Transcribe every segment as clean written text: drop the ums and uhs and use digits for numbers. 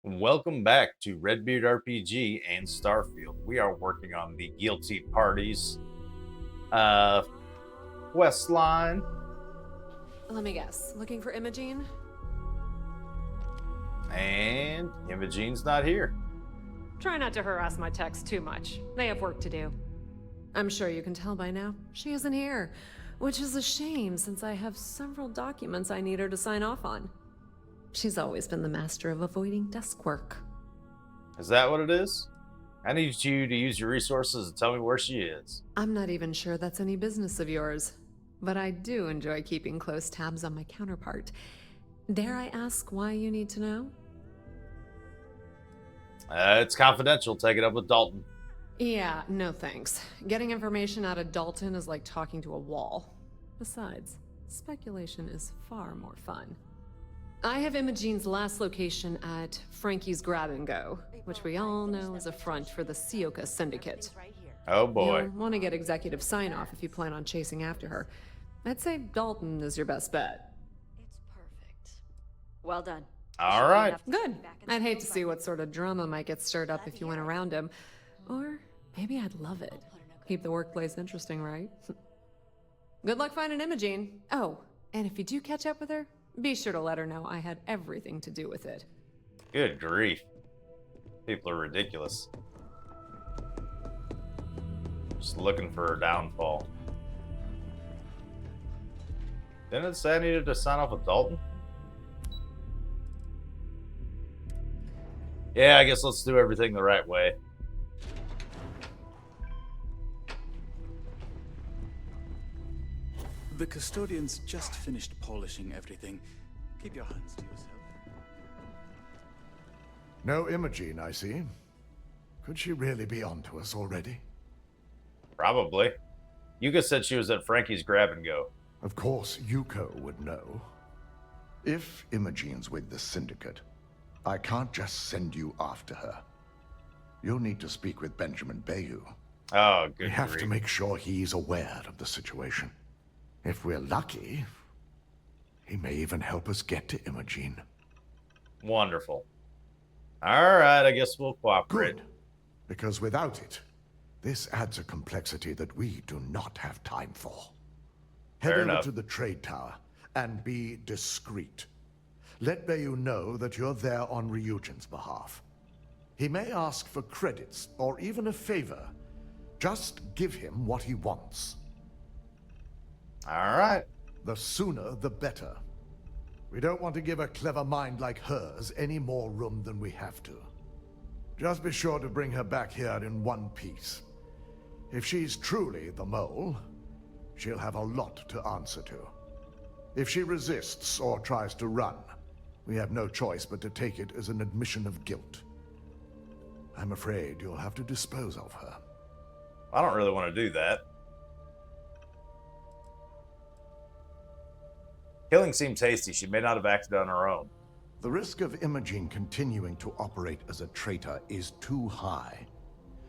Welcome back to Redbeard RPG and Starfield. We are working on the Guilty Parties uh quest line, Let me guess. Looking for Imogene? and Imogene's not here. Try not to harass my techs too much. They have work to do. I'm sure you can tell by now. She isn't here, which is a shame since I have several documents I need her to sign off on. She's always been the master of avoiding desk work. Is that what it is? I need you to use your resources and tell me where she is. I'm not even sure that's any business of yours, but I do enjoy keeping close tabs on my counterpart. Dare I ask why you need to know? It's confidential. Take it up with Dalton. Yeah, no thanks. Getting information out of Dalton is like talking to a wall. Besides, speculation is far more fun. I have Imogene's last location at Frankie's Grab and Go, which we all know is a front for the Sioka Syndicate. Oh boy. You'll want to get executive sign-off if you plan on chasing after her. I'd say Dalton is your best bet. It's perfect. Well done. All right. Good. I'd hate to see what sort of drama might get stirred up if you went around him. Or maybe I'd love it. Keep the workplace interesting, right? Good luck finding Imogene. Oh, and if you do catch up with her, be sure to let her know I had everything to do with it. Good grief. People are ridiculous. Just looking for her downfall. Didn't it say I needed to sign off with Dalton? Yeah, I guess let's do everything the right way. The custodian's just finished polishing everything. Keep your hands to yourself. No Imogene, I see. Could she really be onto us already? Probably. Yuka said she was at Frankie's Grab and Go. Of course, Yuko would know. If Imogene's with the Syndicate, I can't just send you after her. You'll need to speak with Benjamin Bayou. Oh, good We have grief. to make sure he's aware of the situation. If we're lucky, he may even help us get to Imogene. Wonderful. All right, I guess we'll cooperate. Good, because without it, this adds a complexity that we do not have time for. Head Fair over enough. to the trade tower and be discreet. Let Bayou know that you're there on Ryujin's behalf. He may ask for credits or even a favor. Just give him what he wants. All right. The sooner, the better. We don't want to give a clever mind like hers any more room than we have to. Just be sure to bring her back here in one piece. If she's truly the mole, she'll have a lot to answer to. If she resists or tries to run, we have no choice but to take it as an admission of guilt. I'm afraid you'll have to dispose of her. I don't really want to do that. Killing seemed tasty. She may not have acted on her own. The risk of Imogene continuing to operate as a traitor is too high.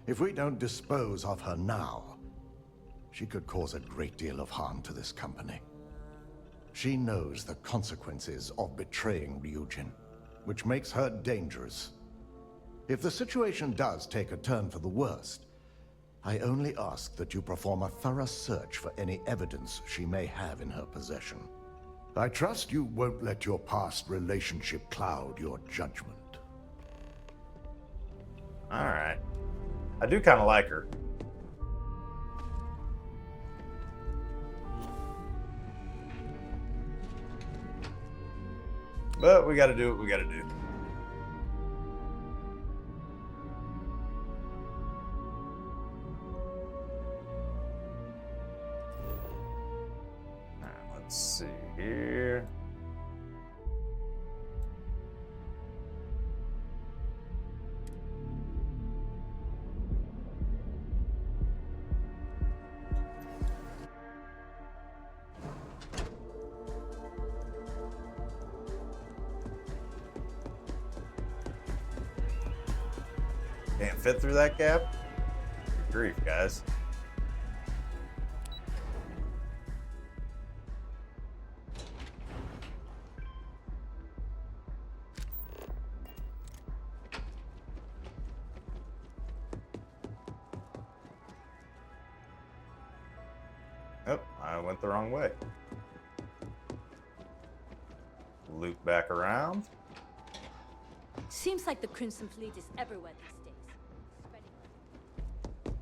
If we don't dispose of her now, she could cause a great deal of harm to this company. She knows the consequences of betraying Ryujin, which makes her dangerous. If the situation does take a turn for the worst, I only ask that you perform a thorough search for any evidence she may have in her possession. I trust you won't let your past relationship cloud your judgment. All right. I do kind of like her. But we got to do what we got to do. All right, let's see here. Can't fit through that gap? Good grief, guys. I went the wrong way. Loop back around. Seems like the Crimson Fleet is everywhere these days. Spreading-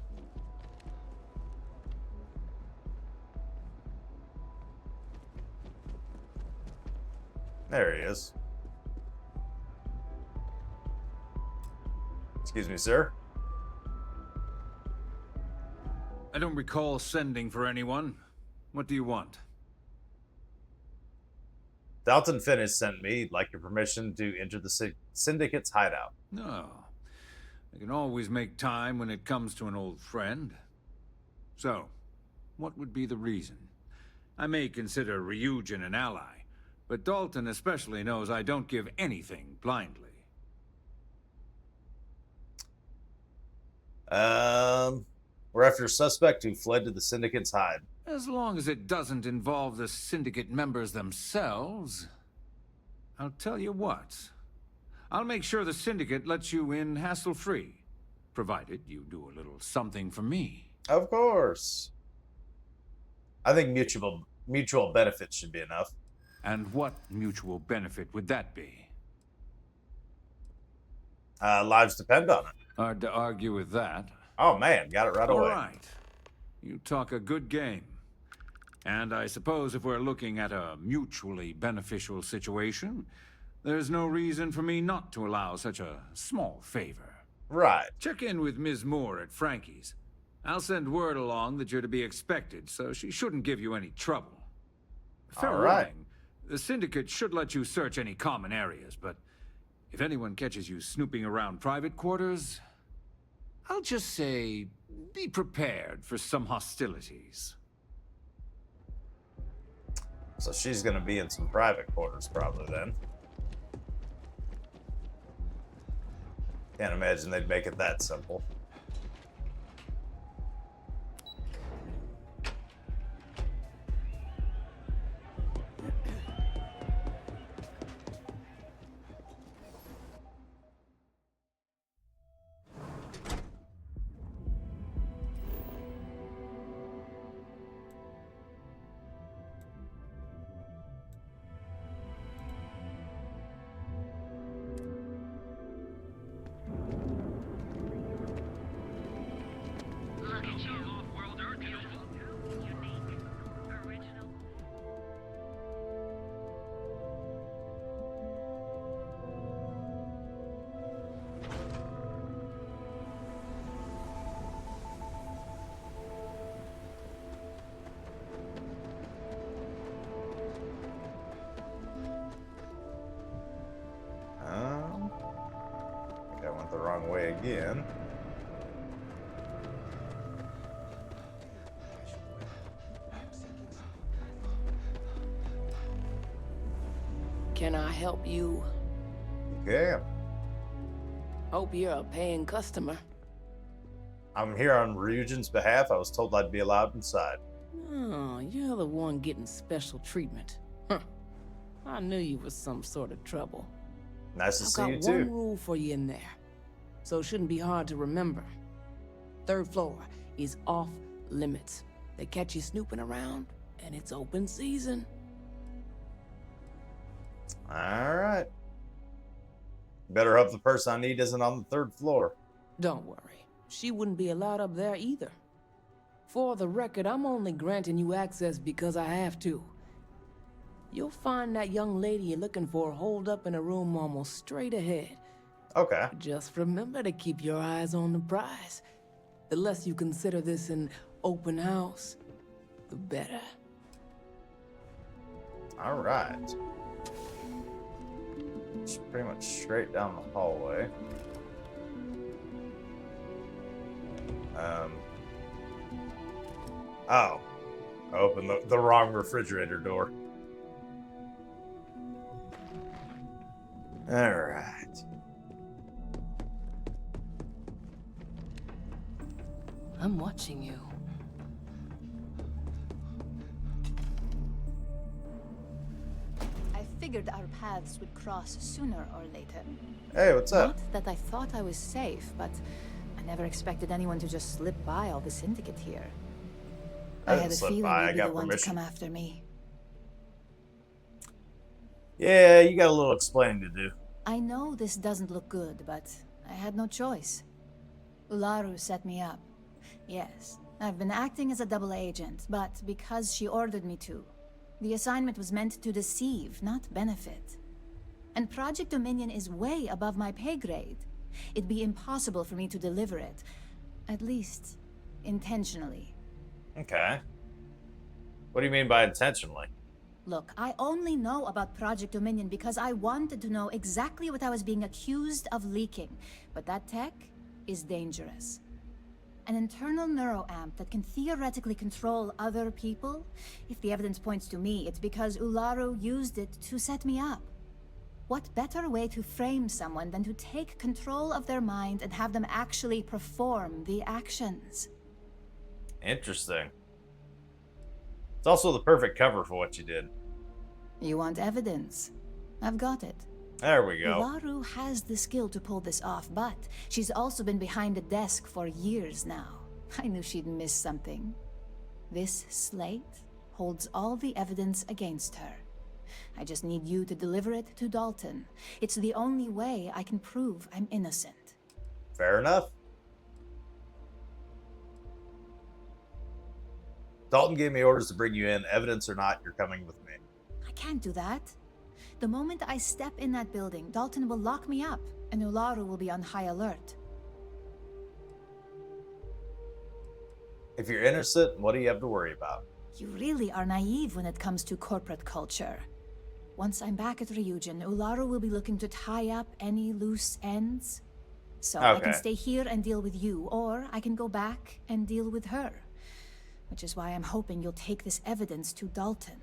There he is. Excuse me, sir. I don't recall sending for anyone. What do you want? Dalton Finnish sent me. He'd like your permission to enter the Syndicate's hideout. No. I can always make time when it comes to an old friend. So, what would be the reason? I may consider Ryujin an ally, but Dalton especially knows I don't give anything blindly. We're after a suspect who fled to the Syndicate's hide. As long as it doesn't involve the Syndicate members themselves. I'll tell you what. I'll make sure the Syndicate lets you in hassle-free, provided you do a little something for me. Of course. I think mutual benefits should be enough. And what mutual benefit would that be? Lives depend on it. Hard to argue with that. Oh man, got it right away. All right. You talk a good game. And I suppose if we're looking at a mutually beneficial situation, there's no reason for me not to allow such a small favor. Right. Check in with Ms. Moore at Frankie's. I'll send word along that you're to be expected, so she shouldn't give you any trouble. Fair All right. warning, the Syndicate should let you search any common areas, but if anyone catches you snooping around private quarters, I'll just say, be prepared for some hostilities. So she's going to be in some private quarters probably then. Can't imagine they'd make it that simple. I think I went the wrong way again. Can I help you? Okay. Hope you're a paying customer. I'm here on Ryujin's behalf. I was told I'd be allowed inside. Oh, you're the one getting special treatment. Huh. I knew you was some sort of trouble. Nice to I've see got you one too. rule for you in there, so it shouldn't be hard to remember. 3rd floor is off limits. They catch you snooping around, and it's open season. All right. Better hope the person I need isn't on the 3rd floor. Don't worry, she wouldn't be allowed up there either. For the record, I'm only granting you access because I have to. You'll find that young lady you're looking for holed up in a room almost straight ahead. Okay. Just remember to keep your eyes on the prize. The less you consider this an open house, the better. All right. It's pretty much straight down the hallway. Oh. I opened the wrong refrigerator door. All right. I'm watching you. I figured our paths would cross sooner or later. Hey, what's up? Not that I thought I was safe, but I never expected anyone to just slip by all the Syndicate here. I had didn't a slip feeling by. I you'd be got the one to permission. come after me. Yeah, you got a little explaining to do. I know this doesn't look good, but I had no choice. Ularu set me up. Yes, I've been acting as a double agent, but because she ordered me to. The assignment was meant to deceive, not benefit. And Project Dominion is way above my pay grade. It'd be impossible for me to deliver it. At least, intentionally. Okay. What do you mean by intentionally? Look, I only know about Project Dominion because I wanted to know exactly what I was being accused of leaking. But that tech is dangerous. An internal neuroamp that can theoretically control other people? If the evidence points to me, it's because Ularu used it to set me up. What better way to frame someone than to take control of their mind and have them actually perform the actions? Interesting. It's also the perfect cover for what you did. You want evidence? I've got it. There we go. Ularu has the skill to pull this off, but she's also been behind the desk for years now. I knew she'd miss something. This slate holds all the evidence against her. I just need you to deliver it to Dalton. It's the only way I can prove I'm innocent. Fair enough. Dalton gave me orders to bring you in. Evidence or not, you're coming with me. I can't do that. The moment I step in that building, Dalton will lock me up, and Ularu will be on high alert. If you're innocent, what do you have to worry about? You really are naive when it comes to corporate culture. Once I'm back at Ryujin, Ularu will be looking to tie up any loose ends. So I can Okay. stay here and deal with you, or I can go back and deal with her. Which is why I'm hoping you'll take this evidence to Dalton.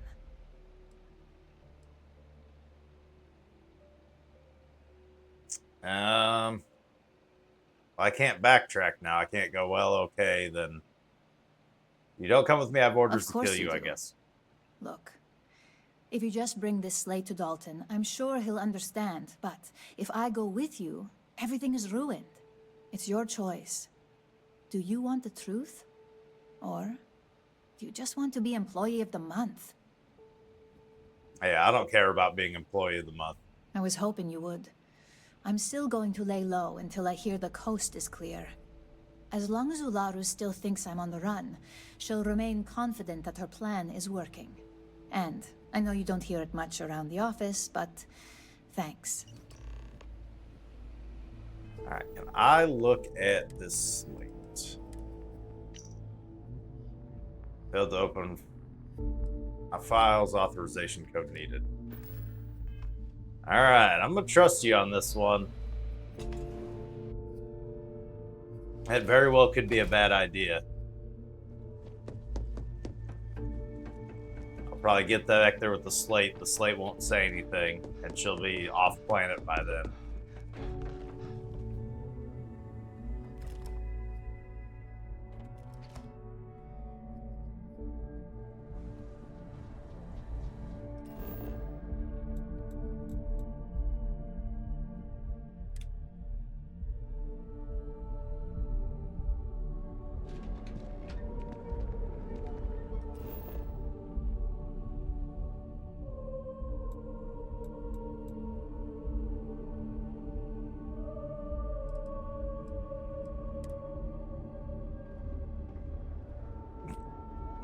I can't backtrack now. I can't go, well, okay, then you don't come with me. I have orders Of to course kill you, I do. guess. Look, if you just bring this slate to Dalton, I'm sure he'll understand. But if I go with you, everything is ruined. It's your choice. Do you want the truth? Or do you just want to be Employee of the Month? Yeah, I don't care about being Employee of the Month. I was hoping you would. I'm still going to lay low until I hear the coast is clear. As long as Ularu still thinks I'm on the run, she'll remain confident that her plan is working. And I know you don't hear it much around the office, but thanks. All right, can I look at this slate? Failed to open my files, authorization code needed. All right, I'm gonna trust you on this one. It very well could be a bad idea. I'll probably get that back there with the slate. The slate won't say anything, and she'll be off planet by then.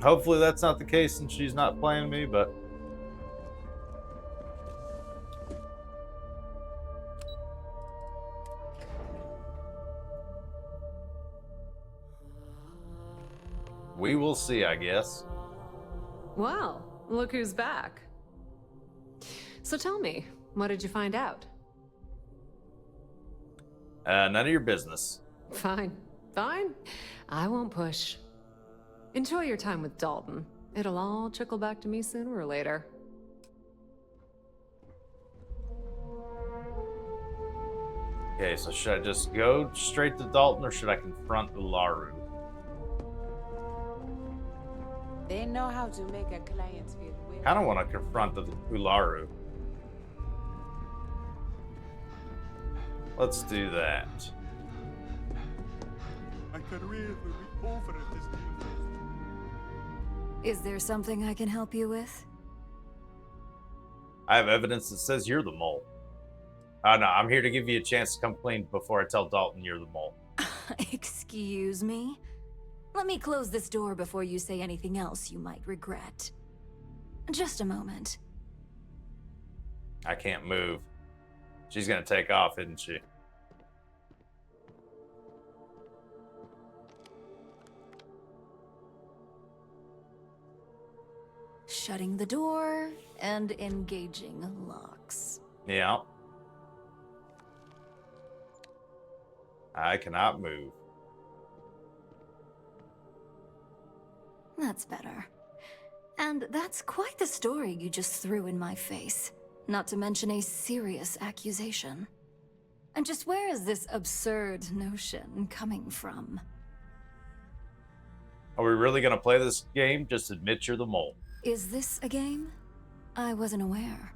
Hopefully that's not the case and she's not playing me, but we will see, I guess. Well, look who's back. So tell me, what did you find out? None of your business. Fine, fine. I won't push. Enjoy your time with Dalton. It'll all trickle back to me sooner or later. Okay, so should I just go straight to Dalton or should I confront Ularu? They know how to make a client feel weird. I don't want to confront the Ularu. Let's do that. My career will be over at this game. Is there something I can help you with? I have evidence that says you're the mole. No, I'm here to give you a chance to come clean before I tell Dalton you're the mole. Excuse me? Let me close this door before you say anything else you might regret. Just a moment. I can't move. She's gonna take off, isn't she? Shutting the door and engaging locks. Yeah. I cannot move. That's better. And that's quite the story you just threw in my face. Not to mention a serious accusation. And just where is this absurd notion coming from? Are we really gonna play this game? Just admit you're the mole. Is this a game? I wasn't aware.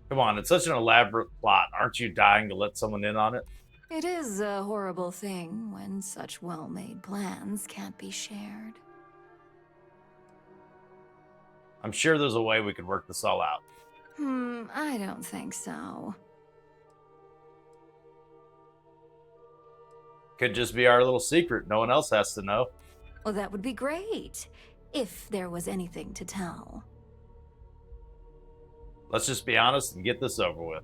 Come on, it's such an elaborate plot. Aren't you dying to let someone in on it? It is a horrible thing when such well-made plans can't be shared. I'm sure there's a way we could work this all out. I don't think so. Could just be our little secret. No one else has to know. Well, that would be great, if there was anything to tell. Let's just be honest and get this over with.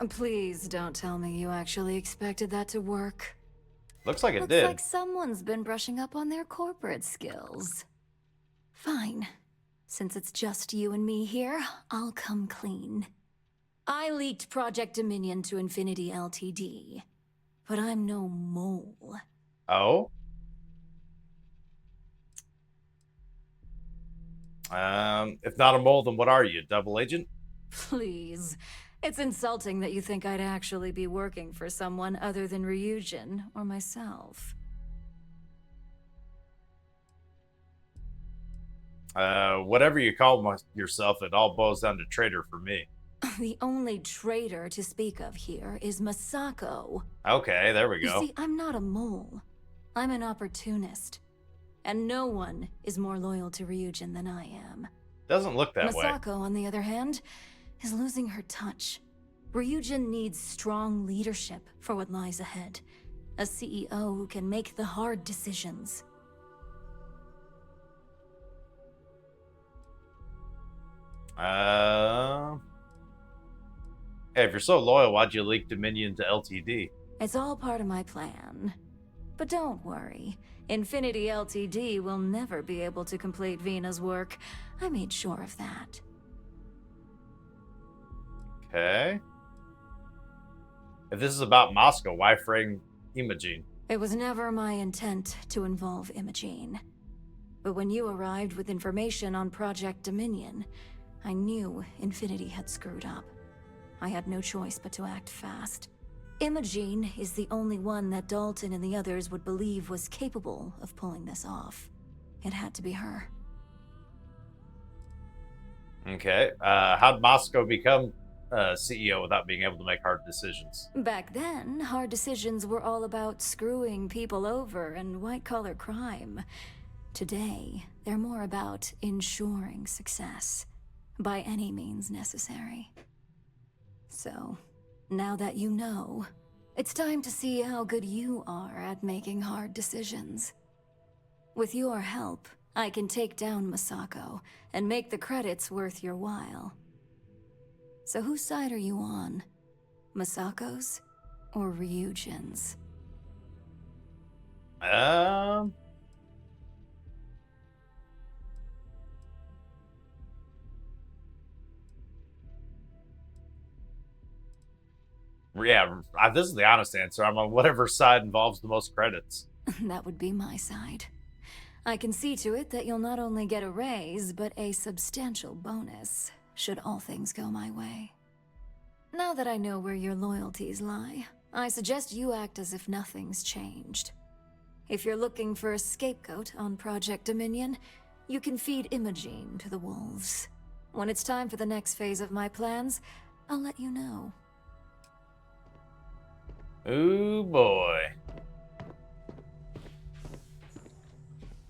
Please don't tell me you actually expected that to work. Looks like it Looks did. like someone's been brushing up on their corporate skills. Fine. Since it's just you and me here, I'll come clean. I leaked Project Dominion to Infinity Ltd. But I'm no mole. Oh? If not a mole, then what are you? Double agent? Please. It's insulting that you think I'd actually be working for someone other than Ryujin or myself. Whatever you call yourself, it all boils down to traitor for me. The only traitor to speak of here is Masako. Okay, there we go. You see, I'm not a mole. I'm an opportunist. And no one is more loyal to Ryujin than I am. Doesn't look that way. Masako, on the other hand, is losing her touch. Ryujin needs strong leadership for what lies ahead. A CEO who can make the hard decisions. Hey, if you're so loyal, why'd you leak Dominion to LTD? It's all part of my plan. But don't worry. Infinity Ltd will never be able to complete Vina's work. I made sure of that. Okay. If this is about Moscow, why frame Imogene? It was never my intent to involve Imogene. But when you arrived with information on Project Dominion, I knew Infinity had screwed up. I had no choice but to act fast. Imogene is the only one that Dalton and the others would believe was capable of pulling this off. It had to be her. Okay. How'd Moscow become CEO without being able to make hard decisions? Back then, hard decisions were all about screwing people over and white-collar crime. Today, they're more about ensuring success, by any means necessary. So, now that you know, it's time to see how good you are at making hard decisions. With your help, I can take down Masako and make the credits worth your while. So whose side are you on? Masako's or Ryujin's? Yeah, this is the honest answer. I'm on whatever side involves the most credits. That would be my side. I can see to it that you'll not only get a raise, but a substantial bonus, should all things go my way. Now that I know where your loyalties lie, I suggest you act as if nothing's changed. If you're looking for a scapegoat on Project Dominion, you can feed Imogene to the wolves. When it's time for the next phase of my plans, I'll let you know. Ooh boy.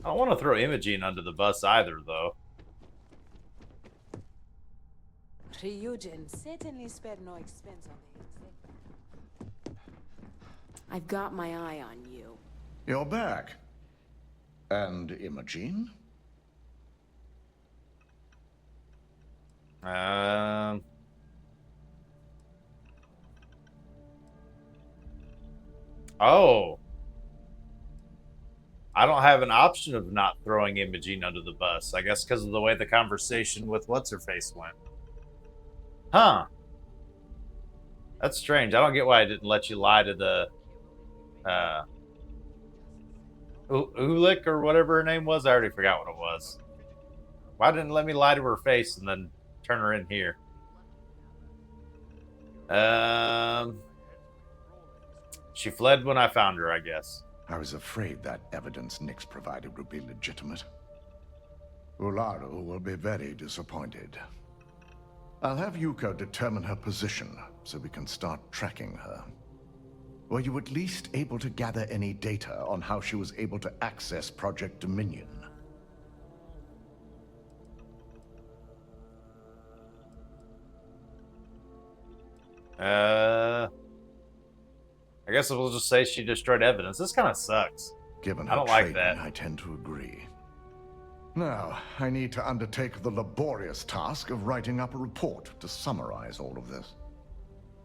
I don't want to throw Imogene under the bus either, though. Ryujin certainly spared no expense on the exit. I've got my eye on you. You're back. And Imogene? Oh. I don't have an option of not throwing Imogene under the bus. I guess because of the way the conversation with What's-Her-Face went. Huh. That's strange. I don't get why I didn't let you lie to the... Ulik or whatever her name was. I already forgot what it was. Why didn't it let me lie to her face and then turn her in here? She fled when I found her, I guess. I was afraid that evidence Nix provided would be legitimate. Ularu will be very disappointed. I'll have Yuko determine her position so we can start tracking her. Were you at least able to gather any data on how she was able to access Project Dominion? I guess we'll just say she destroyed evidence. This kind of sucks. Given I her don't like training, that. I tend to agree. Now, I need to undertake the laborious task of writing up a report to summarize all of this.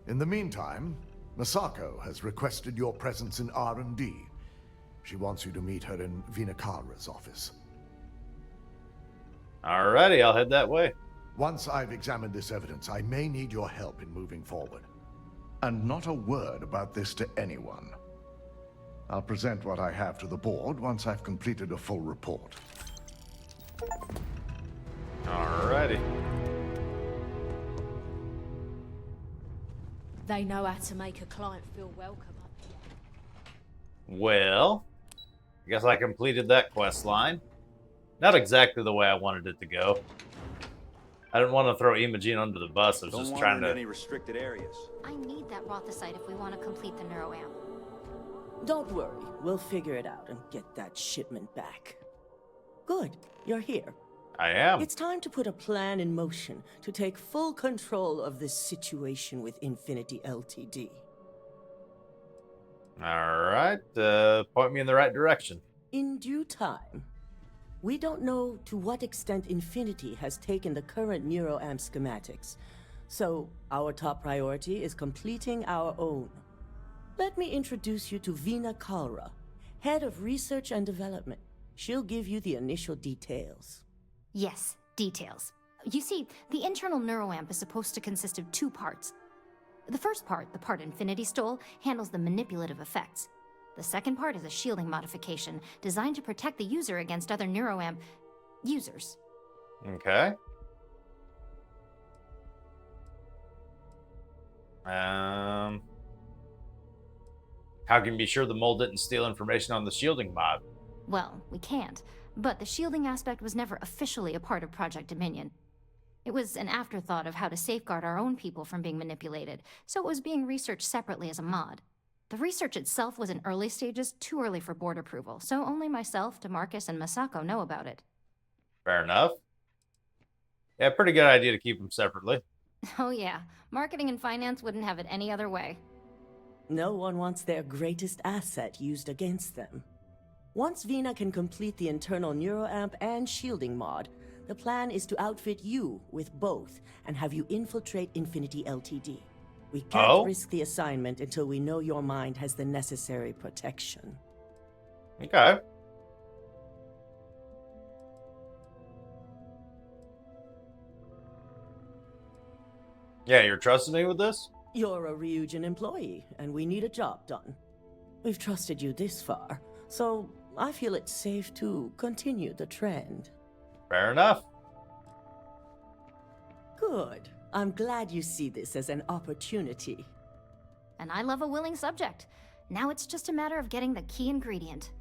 In the meantime, Masako has requested your presence in R&D. She wants you to meet her in Vinakara's office. Alrighty, I'll head that way. Once I've examined this evidence, I may need your help in moving forward. And not a word about this to anyone. I'll present what I have to the board once I've completed a full report. Alrighty. They know how to make a client feel welcome up here. Well, I guess I completed that quest line. Not exactly the way I wanted it to go. I didn't want to throw Imogene under the bus. I was just trying to... any restricted areas. I need that Rothicite if we want to complete the neuroamp. Don't worry, we'll figure it out and get that shipment back. Good, you're here. I am. It's time to put a plan in motion to take full control of this situation with Infinity Ltd. Alright, point me in the right direction. In due time. We don't know to what extent Infinity has taken the current neuroamp schematics, so our top priority is completing our own. Let me introduce you to Vina Kalra, Head of Research and Development. She'll give you the initial details. Yes, details. You see, the internal neuroamp is supposed to consist of two parts. The first part, the part Infinity stole, handles the manipulative effects. The second part is a shielding modification designed to protect the user against other neuroamp users. Okay. How can you be sure the mole didn't steal information on the shielding mod? Well, we can't, but the shielding aspect was never officially a part of Project Dominion. It was an afterthought of how to safeguard our own people from being manipulated, so it was being researched separately as a mod. The research itself was in early stages, too early for board approval, so only myself, DeMarcus, and Masako know about it. Fair enough. Yeah, pretty good idea to keep them separately. Oh yeah, marketing and finance wouldn't have it any other way. No one wants their greatest asset used against them. Once Vina can complete the internal neuroamp and shielding mod, the plan is to outfit you with both and have you infiltrate Infinity Ltd. We can't risk the assignment until we know your mind has the necessary protection. Okay. Yeah, you're trusting me with this? You're a Ryujin employee, and we need a job done. We've trusted you this far, so I feel it's safe to continue the trend. Fair enough. Good. I'm glad you see this as an opportunity. And I love a willing subject. Now it's just a matter of getting the key ingredient.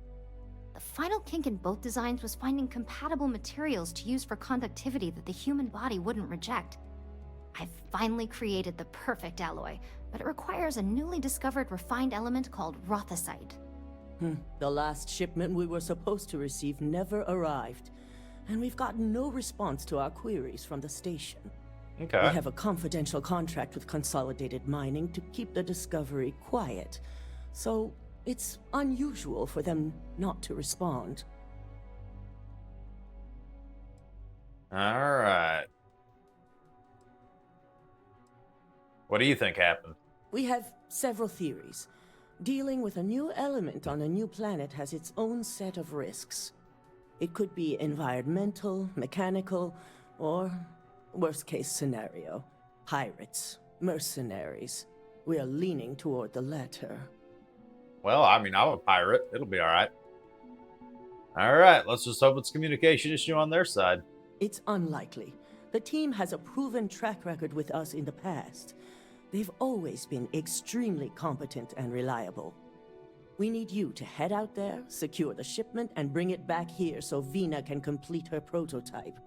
The final kink in both designs was finding compatible materials to use for conductivity that the human body wouldn't reject. I've finally created the perfect alloy, but it requires a newly discovered refined element called Rothicite. The last shipment we were supposed to receive never arrived, and we've gotten no response to our queries from the station. Okay. We have a confidential contract with Consolidated Mining to keep the discovery quiet, so it's unusual for them not to respond. Alright. What do you think happened? We have several theories. Dealing with a new element on a new planet has its own set of risks. It could be environmental, mechanical, or, worst case scenario, pirates, mercenaries. We are leaning toward the latter. Well, I mean, I'm a pirate. It'll be alright. Alright, let's just hope it's a communication issue on their side. It's unlikely. The team has a proven track record with us in the past. They've always been extremely competent and reliable. We need you to head out there, secure the shipment, and bring it back here so Vina can complete her prototype.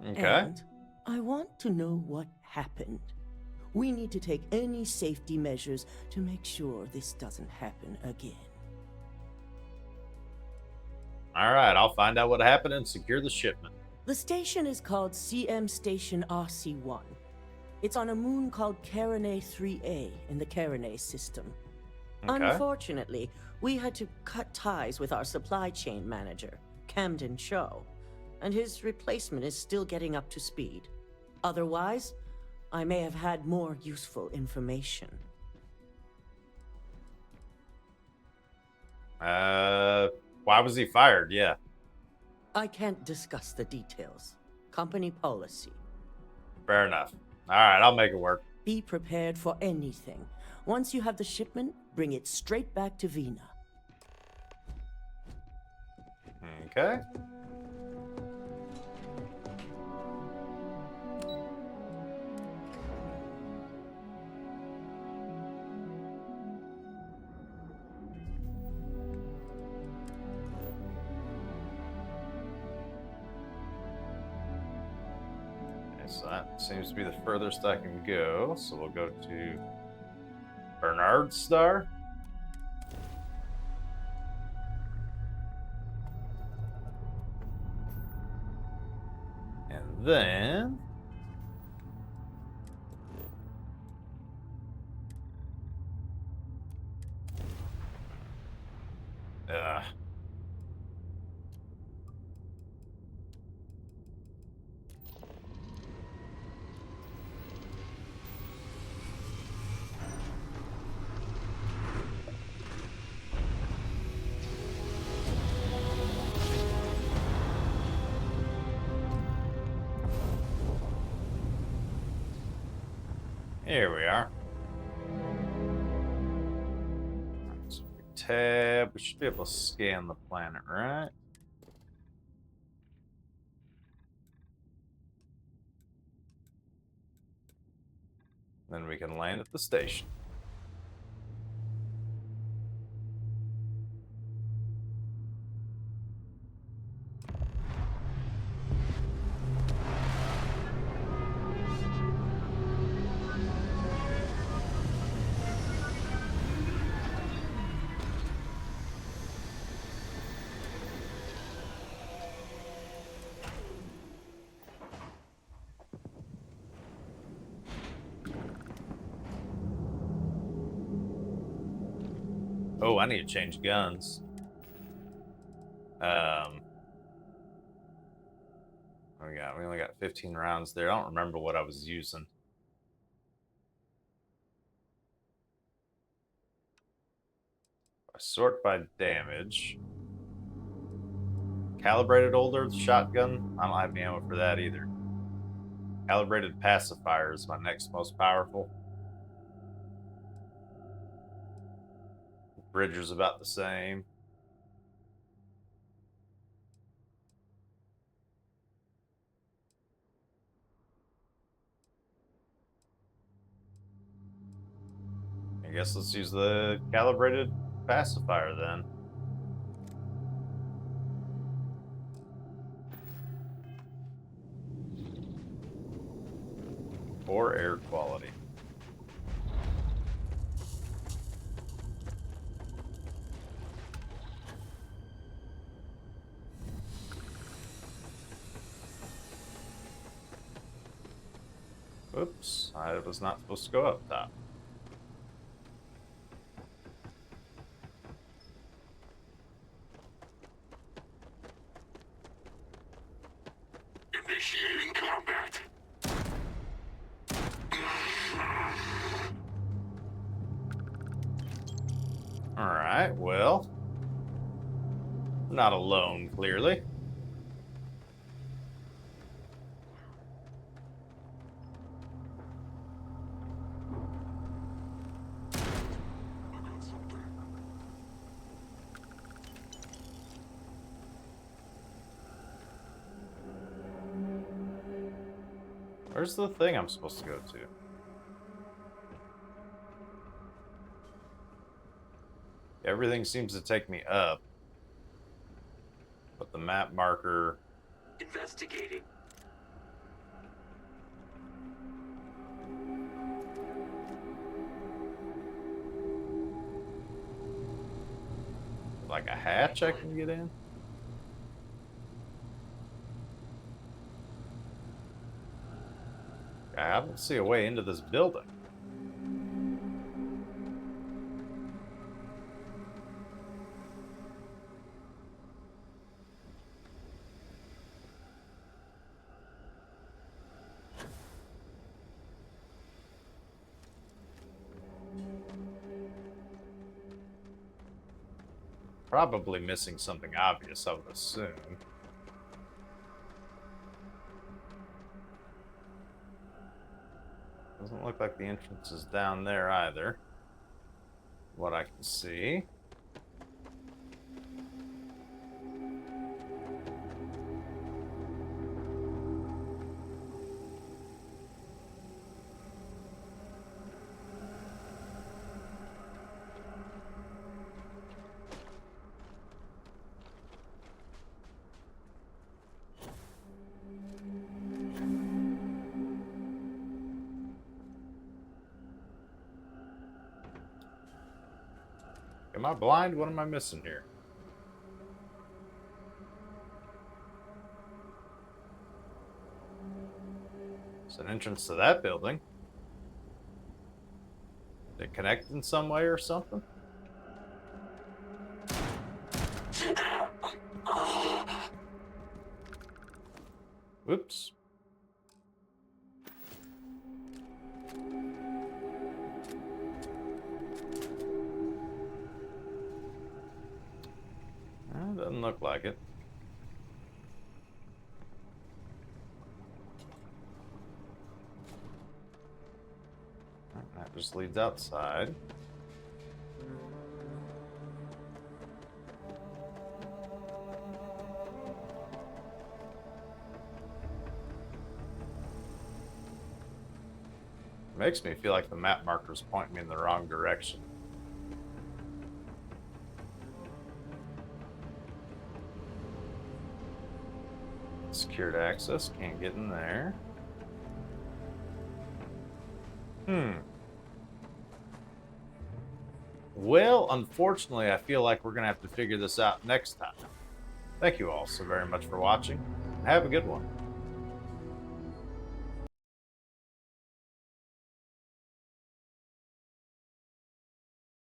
Okay. And I want to know what happened. We need to take any safety measures to make sure this doesn't happen again. Alright, I'll find out what happened and secure the shipment. The station is called CM Station RC-1. It's on a moon called Carinae 3A in the Carinae system. Okay. Unfortunately, we had to cut ties with our supply chain manager, Camden Shaw, and his replacement is still getting up to speed. Otherwise, I may have had more useful information. Why was he fired? Yeah. I can't discuss the details. Company policy. Fair enough. Alright, I'll make it work. Be prepared for anything. Once you have the shipment, bring it straight back to Vina. Okay. So that seems to be the furthest I can go. So we'll go to Bernard Star. And then here we are. So we tab. We should be able to scan the planet, right? Then we can land at the station. Oh, I need to change guns. We only got 15 rounds there. I don't remember what I was using. I sort by damage. Calibrated older shotgun. I don't have any ammo for that either. Calibrated pacifier is my next most powerful. Bridger's about the same. I guess let's use the calibrated pacifier then. Or air quality. Oops, I was not supposed to go up top. Initiating combat. Alright, well. Not alone, clearly. Where's the thing I'm supposed to go to? Everything seems to take me up. But the map marker... Investigating. Like a hatch I can get in? I don't see a way into this building. Probably missing something obvious, I would assume. Doesn't look like the entrance is down there either. What I can see. Am I blind? What am I missing here? It's an entrance to that building. They connect in some way or something? Whoops. Doesn't look like it. That just leads outside. Makes me feel like the map markers point me in the wrong direction. Secured access, can't get in there. Well, unfortunately, I feel like we're going to have to figure this out next time. Thank you all so very much for watching, and have a good one.